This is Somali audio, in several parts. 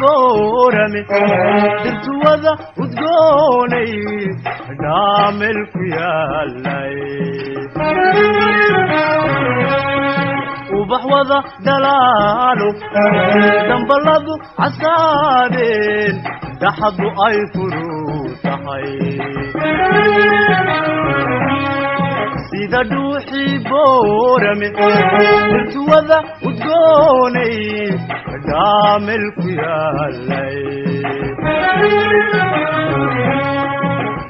بورمي درتو وذا ودقوني دامل كيالي وبحوضة دلالو دنبلادو عسادين دحضو اي فروتهاي سيدا دوحي بورمي درتو وذا ودقوني دامل كيالي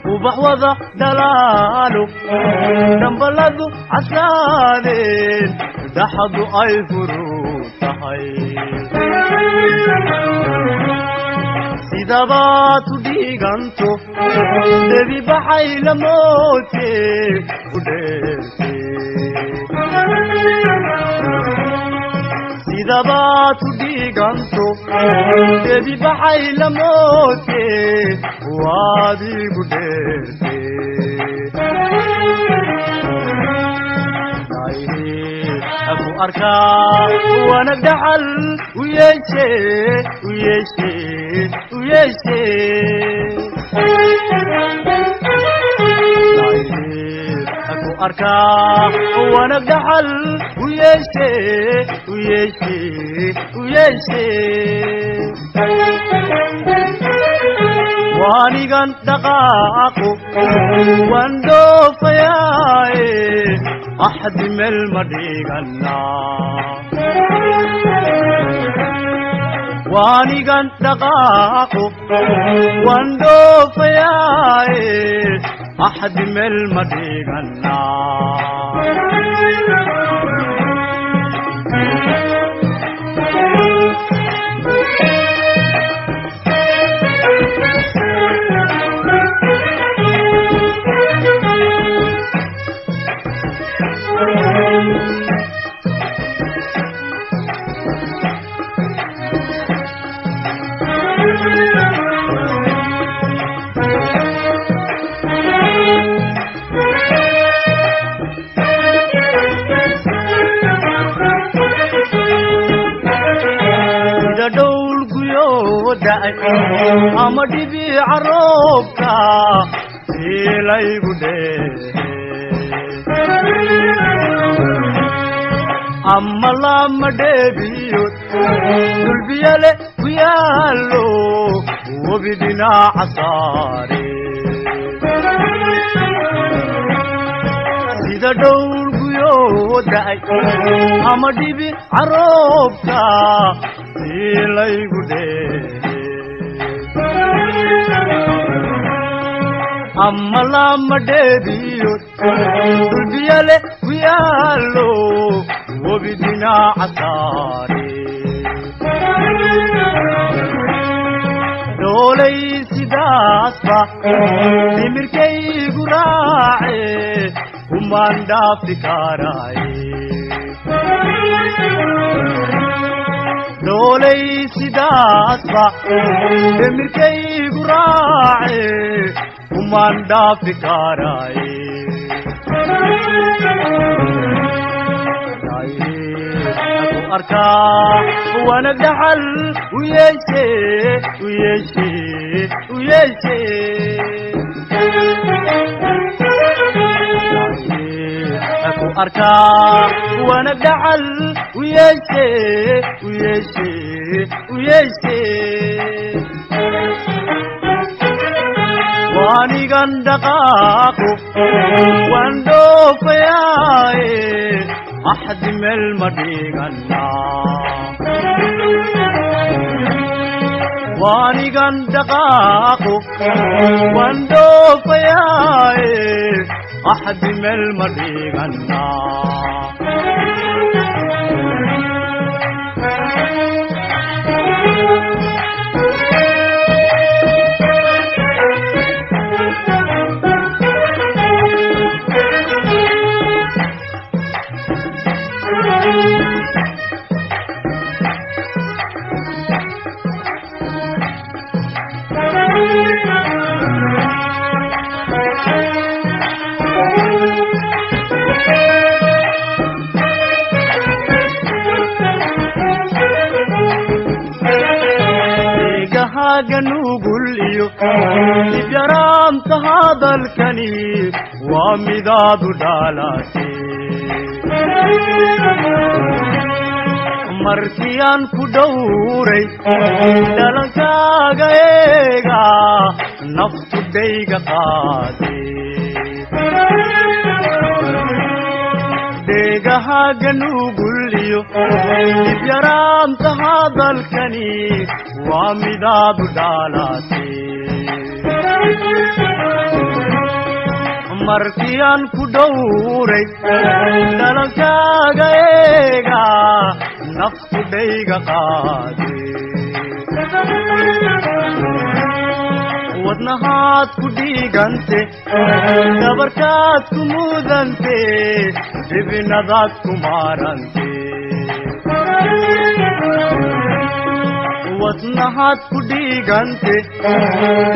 وبحوضة دلالو دنبلادو عسادين دحضو اي فروتهاي سيدا باتو ديغانتو دبي بحي لموتي وديرتي سيدا باتو ديغانتو دبي بحي لموتي وادي وديرتي أبو أركا وأنا بدعل ويشي ويشي ويشي أبو أركا وأنا بدعل ويشي ويشي ويشي واني كان دقاقو واندو فياي أحد من المدينة واني كان دقاقو واندو فياي أحد من المدينة أما دبي عروبكا إلى يقدي أما لما دبيوت دلبيالي ويالو وبدنا عصاري سيدا دول قيوداي أما دبي عروبكا إلى يقدي أما لما دبيوت دلبيالي ويالو وبدنا عصاري دولي سداسبا دمركي قراعي ومان دافتكاراي دولي سداسبا دمركي قراعي ومان دافتكاراي أركا وأنا بدحل ويشي ويشي ويشي أكو أركا وأنا بدحل ويشي ويشي ويشي واني غندقاكو واندو فياي أحد من المدينة واني غندقاكو واندو فياي أحد من المدينة ganugulyo ibyaraamta hadalkani waa midaadu dhaalate markiyaan ku dhowray dhalankaaga eega naftu dhayga qaade deegahaga nugulyo ibyaraamta hadalkani waa midaadu dhaalate markiyaan ku dhowray dhalankaaga eega naftu dhayga qaade wadnahaad ku dhiigante dabarkaad ku mudante dibinadaad ku maarante wadnahaad ku dhiigante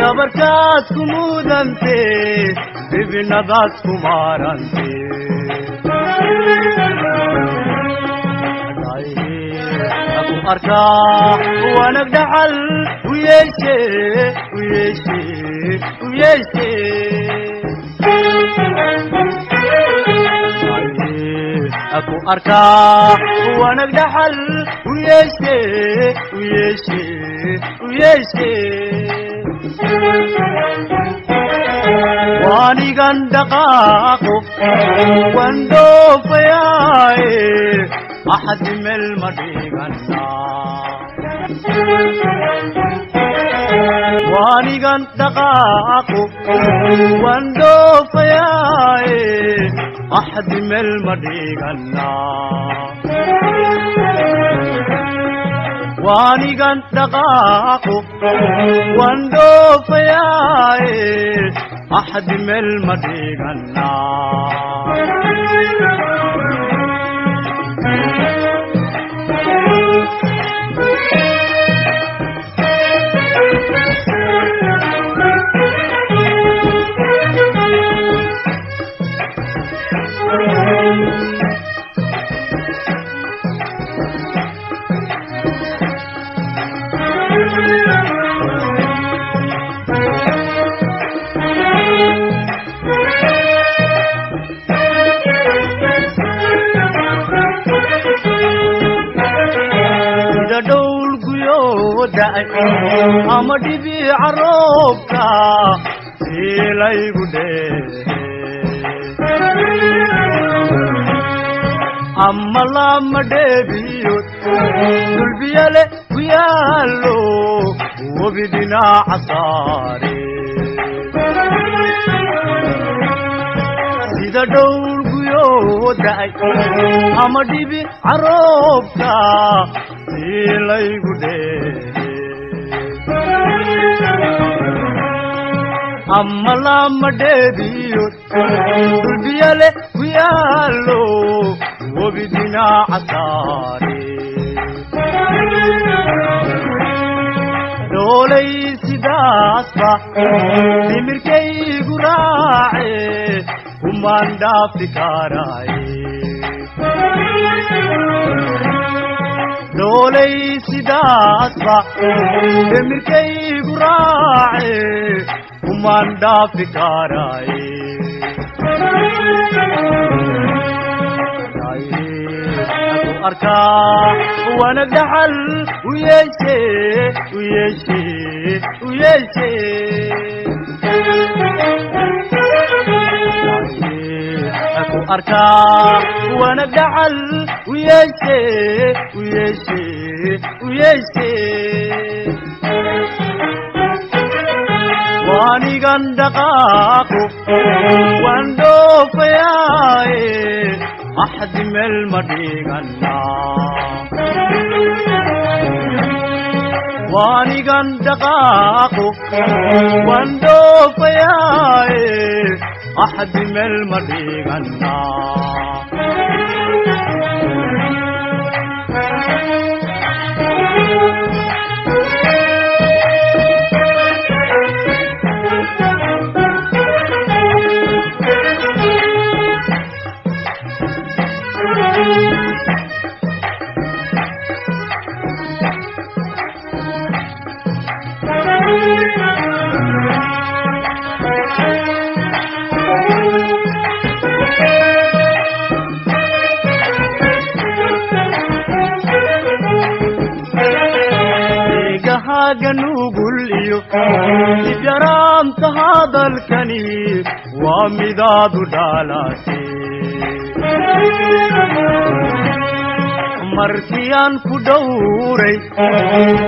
dabarkaad ku mudante dibinadaad ku maarante aku arkaa wanag dhacal u yeeshe aku arkaa wanag dhacal u yeeshe waanigan dhaqaaqo waan dhoofayaaye axad meel ma dhigannaa waanigan dhaqaaqo waan dhoofayaaye axad meel ma dhigannaa waanigan dhaqaaqo waan dhoofayaaye axad meel ma dhigannaa ama dhibiica roobka ilaygu dheehe ama lama dheebiyo dulbiyale ku yaallo webi dhinaca saare sida dhowlguyoo da'ay ama dhibiica roobka ilaygu dheehe amma lama dheebiyo dulbiyale ku yaallo webi dhinaca saare dhoolay sidaasba dhimirkaygu raace kumaan dhaafi karaaye dhoolay sidaasba dhimirkaygu raace kumaan dhaafi karaaye aku arkaa wanag dhacal u yeeshe aku arkaa wanag dhacal u yeeshe waanigan dhaqaaqo waan dhoofayaaye axad meel ma dhigannaa waanigan dhaqaaqo waan dhoofayaaye axad meel ma dhigannaa ganugul iyo ibyaraamta hadalkani waa midaadu dhaalate markiyaan ku dhowray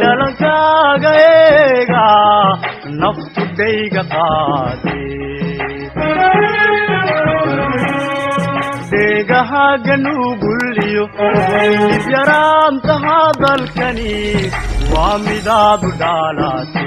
dhalankaaga eega naftu dhayga qaade deegaha ganugul iyo ibyaraamta hadalkani waa midaadu dhaalate